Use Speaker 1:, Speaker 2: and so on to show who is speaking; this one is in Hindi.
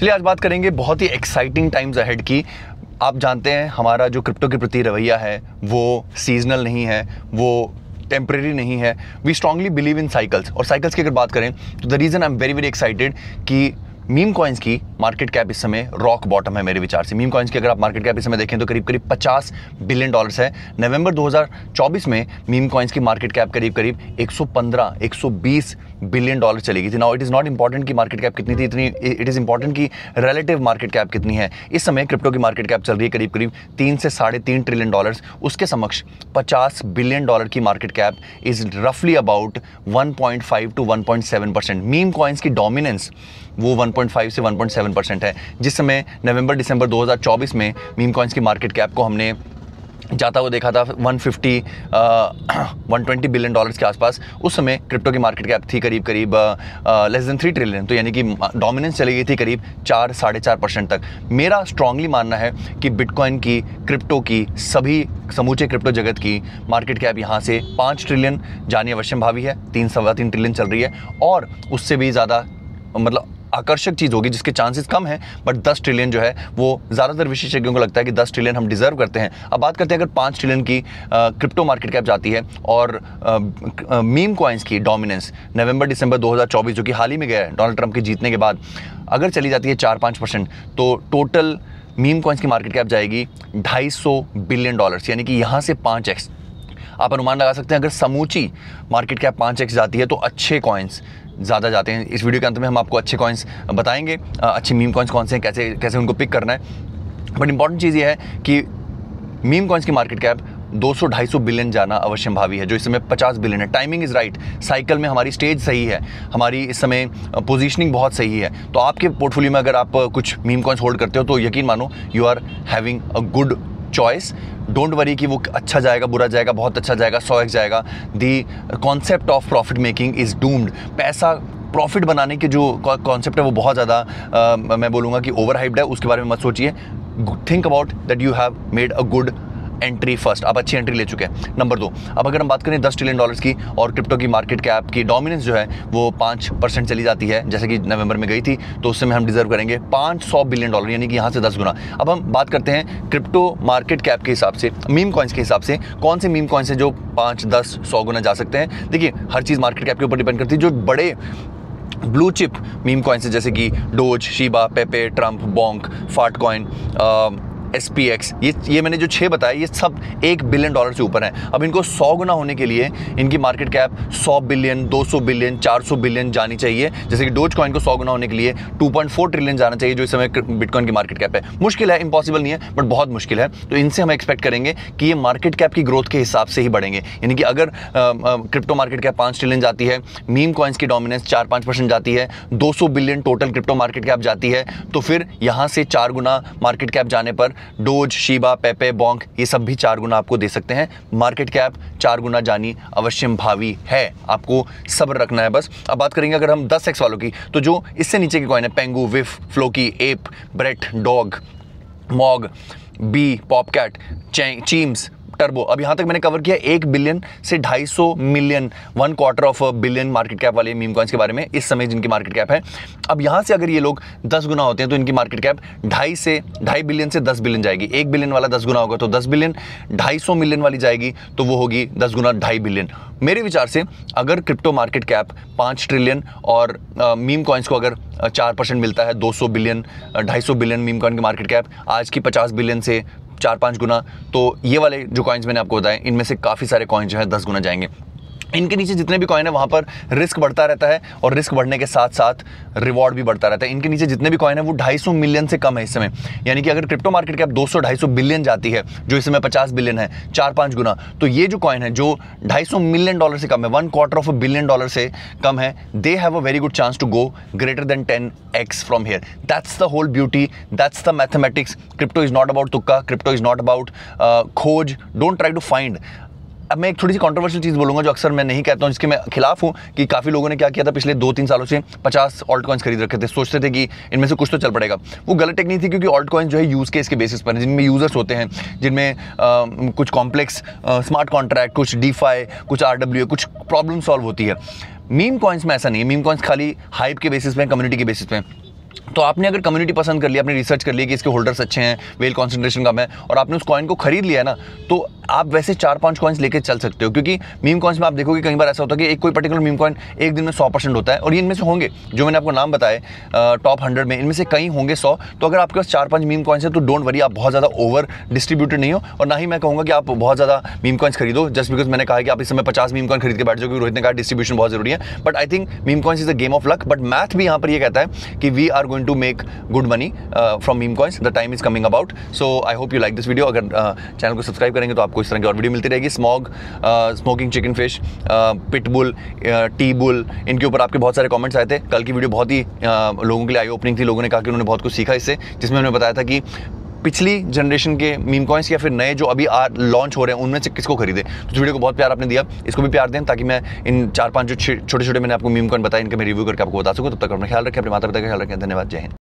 Speaker 1: चलिए आज बात करेंगे बहुत ही एक्साइटिंग टाइम्स अहेड की। आप जानते हैं हमारा जो क्रिप्टो के प्रति रवैया है वो सीजनल नहीं है, वो टेम्परेरी नहीं है। We strongly believe in cycles, और साइकिल्स की अगर बात करें तो the reason I am very very excited कि मीम कॉइन्स की मार्केट कैप इस समय रॉक बॉटम है मेरे विचार से। मीम कॉइन्स की अगर आप मार्केट कैप इस समय देखें तो करीब करीब $50 बिलियन है। नवंबर 2024 में मीम कॉइन्स की मार्केट कैप करीब करीब 115-120 बिलियन डॉलर चली गई थी। Now it is not important कि मार्केट कैप कितनी थी, इतनी इट इज़ इंपॉर्टेंट कि रिलेटिव मार्केट कैप कितनी है। इस समय क्रिप्टो की मार्केट कैप चल रही है करीब करीब 3 से $3.5 ट्रिलियन। उसके समक्ष $50 बिलियन की मार्केट कैप इज़ रफली अबाउट 1.5 to 1.7%। मीम कॉइन्स की डोमिनेंस वो 1.5 से 1.7% है। जिस समय नवंबर दिसंबर 2024 में मीम कॉइन्स की मार्केट कैप को हमने जाता हुआ देखा था 120 बिलियन डॉलर्स के आसपास, उस समय क्रिप्टो की मार्केट कैप थी करीब करीब लेस देन 3 ट्रिलियन। तो यानी कि डोमिनेंस चली गई थी करीब 4-4.5% तक। मेरा स्ट्रांगली मानना है कि बिटकॉइन की, क्रिप्टो की, सभी समूचे क्रिप्टो जगत की मार्केट कैप यहाँ से 5 ट्रिलियन जानी अवश्यम भावी है। 3-3.25 ट्रिलियन चल रही है, और उससे भी ज़्यादा मतलब आकर्षक चीज़ होगी जिसके चांसेस कम हैं, बट 10 ट्रिलियन जो है वो ज़्यादातर विशेषज्ञों को लगता है कि 10 ट्रिलियन हम डिज़र्व करते हैं। अब बात करते हैं अगर 5 ट्रिलियन की क्रिप्टो मार्केट कैप जाती है और मीम कॉइन्स की डोमिनेंस नवंबर दिसंबर 2024 जो कि हाल ही में गया है डोनाल्ड ट्रंप के जीतने के बाद, अगर चली जाती है 4-5%, तो टोटल मीम कॉइन्स की मार्केट कैप जाएगी $250 बिलियन, यानी कि यहाँ से 5x। आप अनुमान लगा सकते हैं अगर समूची मार्केट कैप 5x जाती है तो अच्छे कॉइन्स ज़्यादा जाते हैं। इस वीडियो के अंत में हम आपको अच्छे कॉइन्स बताएंगे, अच्छे मीम कॉइन्स कौन से हैं, कैसे कैसे उनको पिक करना है। बट इंपॉर्टेंट चीज़ ये है कि मीम कॉइन्स की मार्केट कैप 200-250 बिलियन जाना अवश्यम भावी है, जो इस समय 50 बिलियन है। टाइमिंग इज़ राइट, साइकिल में हमारी स्टेज सही है, हमारी इस समय पोजीशनिंग बहुत सही है। तो आपके पोर्टफोलियो में अगर आप कुछ मीम कॉइन्स होल्ड करते हो तो यकीन मानो you are having a good choice. Don't worry कि वो अच्छा जाएगा, बुरा जाएगा, बहुत अच्छा जाएगा, 100x जाएगा। The concept of profit making is doomed. पैसा प्रॉफिट बनाने के जो कॉन्सेप्ट है वो बहुत ज़्यादा मैं बोलूँगा कि ओवर हाइप्ड है। उसके बारे में मत सोचिए। Think about that you have made a good entry first. आप अच्छी एंट्री ले चुके हैं। नंबर 2, अब अगर हम बात करें $10 ट्रिलियन की और क्रिप्टो की मार्केट कैप की डोमिनेंस जो है वो 5% चली जाती है, जैसे कि नवंबर में गई थी, तो उस समय हम डिजर्व करेंगे $500 बिलियन, यानी कि यहाँ से 10 गुना। अब हम बात करते हैं क्रिप्टो मार्केट कैप के हिसाब से, मीम कॉइन्स के हिसाब से कौन से मीम कॉइन्स हैं जो 5, 10, 100 गुना जा सकते हैं। देखिए हर चीज़ मार्केट कैप के ऊपर डिपेंड करती है। जो बड़े ब्लू चिप मीम कॉइन्स जैसे कि डोज, शीबा, पेपे, ट्रम्प, बोंक, फाट कॉइन, SPX, ये मैंने जो 6 बताए ये सब $1 बिलियन से ऊपर हैं। अब इनको 100 गुना होने के लिए इनकी market cap 100 billion, 200 billion, 400 billion जानी चाहिए। जैसे कि डोज कॉइन को 100 गुना होने के लिए 2.4 ट्रिलियन जाना चाहिए, जो इस समय बिटकॉइन की मार्केट कैप है। मुश्किल है, इम्पॉसिबल नहीं है, बट बहुत मुश्किल है। तो इनसे हम एक्सपेक्ट करेंगे कि ये मार्केट कैप की ग्रोथ के हिसाब से ही बढ़ेंगे। यानी कि अगर क्रिप्टो मार्केट कैप 5 ट्रिलियन जाती है, मीम कॉइन्स की डोमिनेंस 4-5% जाती है, 200 billion total crypto market cap जाती है, तो फिर यहाँ से 4 गुना मार्केट कैप जाने पर डोज, शीबा, पेपे, बोंक ये सब भी 4 गुना आपको दे सकते हैं। मार्केट कैप 4 गुना जानी अवश्यम भावी है, आपको सब्र रखना है बस। अब बात करेंगे अगर हम 10x वालों की, तो जो इससे नीचे की कॉइन है, पेंगू, विफ, Floki, Ape, Brett, Dog, MOG, B, Popcat, Cheems, Turbo. अब यहाँ तक मैंने कवर किया 1 बिलियन से 250 मिलियन, 1/4 बिलियन मार्केट कैप वाले मीम कॉइन्स के बारे में इस समय जिनकी मार्केट कैप है। अब यहाँ से अगर ये लोग 10 गुना होते हैं तो इनकी मार्केट कैप 2.5 बिलियन से 10 बिलियन जाएगी। 1 बिलियन वाला 10 गुना होगा तो 10 बिलियन, 250 मिलियन वाली जाएगी तो वो होगी 10 गुना 2.5 बिलियन। मेरे विचार से अगर क्रिप्टो मार्केट कैप 5 ट्रिलियन और मीम कॉइन्स को अगर 4% मिलता है, 200 बिलियन, 250 बिलियन मीम कॉइन की मार्केट कैप आज की 50 बिलियन से 4-5 गुना, तो ये वाले जो कॉइन्स मैंने आपको बताए इनमें से काफ़ी सारे कॉइन जो है 10 गुना जाएंगे। इनके नीचे जितने भी कॉइन है वहाँ पर रिस्क बढ़ता रहता है, और रिस्क बढ़ने के साथ साथ रिवॉर्ड भी बढ़ता रहता है। इनके नीचे जितने भी कॉइन है वो 250 मिलियन से कम है इस समय। यानी कि अगर क्रिप्टो मार्केट कैप 200-250 बिलियन जाती है, जो इस समय 50 बिलियन है, 4-5 गुना, तो ये जो कॉइन है जो 250 मिलियन डॉलर से कम है, 1/4 बिलियन डॉलर से कम है, they have a very good chance to go greater than 10x from here. That's the whole beauty, that's the mathematics. Crypto is not about तुक्का, क्रिप्टो इज नॉट अबाउट खोज। Don't try to find. अब मैं एक थोड़ी सी कंट्रोवर्शियल चीज़ बोलूँगा जो अक्सर मैं नहीं कहता हूँ, जिसके मैं खिलाफ हूँ, कि काफ़ी लोगों ने क्या किया था पिछले 2-3 सालों से 50 ऑल्ट कॉइन्स खरीद रखे थे, सोचते थे कि इनमें से कुछ तो चल पड़ेगा। वो गलत टेक्निक थी, क्योंकि ऑल्ट कॉइन्स जो है यूज़ केस के बेसिस पर, जिनमें यूज़र्स होते हैं, जिनमें कुछ कॉम्प्लेक्स स्मार्ट कॉन्ट्रैक्ट, कुछ डीफाई, कुछ RWA, कुछ प्रॉब्लम सॉल्व होती है। मीम कॉइन्स में ऐसा नहीं है। मीम कॉइन्स खाली हाइप के बेसिस पे, कम्युनिटी के बेसिस पे। तो आपने अगर कम्युनिटी पसंद कर लिया, आपने रिसर्च कर लिया कि इसके होल्डर्स अच्छे हैं, वेल कॉन्सेंट्रेशन कम है, और आपने उस कॉइन को खरीद लिया ना, तो आप वैसे 4-5 कॉइन्स लेके चल सकते हो। क्योंकि मीम कॉइन्स में आप देखोगे कई बार ऐसा होता है कि एक कोई पर्टिकुलर मीम कॉइन एक दिन में 100% होता है, और ये इनमें से होंगे जो मैंने आपको नाम बताए टॉप 100 में, इनमें से कई होंगे 100। तो अगर आपके पास 4-5 मीम कॉइन्स है तो डोंट वरी, आप बहुत ज़्यादा ओवर डिस्ट्रीब्यूटेड नहीं हो, और ना ही मैं कहूँगा कि आप बहुत ज़्यादा मीम कॉइन्स खरीदो जस्ट बिकॉज मैंने कहा कि आप इस समय 50 मीम कॉइन खरीद के बैठ जाओ, क्योंकि रोहित ने कहा डिस्ट्रीब्यूशन बहुत जरूरी है। But I think meme coins is a game of luck, but math भी यहाँ पर ये कहता है कि we are going to make good money from meme coins, the time is coming about. सो I hope you like this video. अगर चैनल को सब्सक्राइब करेंगे तो आपको इस तरह की और वीडियो मिलती रहेगी। Smoking chicken fish, pitbull, T bull, इनके ऊपर आपके बहुत सारे कमेंट्स आए थे। कल की वीडियो बहुत ही लोगों के लिए आई ओपनिंग थी, लोगों ने कहा कि उन्होंने बहुत कुछ सीखा इससे, जिसमें उन्होंने बताया था कि पिछली जनरेशन के मीम कॉइन्स या फिर नए जो अभी लॉन्च हो रहे हैं उनमें से किसको खरीदे। तो इस वीडियो को बहुत प्यार आपने दिया, इसको भी प्यार दें ताकि मैं इन 4-5 जो छोटे छोटे मैंने आपको मीम कॉइन बताया इनका मैं रिव्यू करके आपको बता सकूँ। तब तक अपना ख्याल रखें, अपने माता पिता का ख्याल रखें। धन्यवाद, जय हिंद।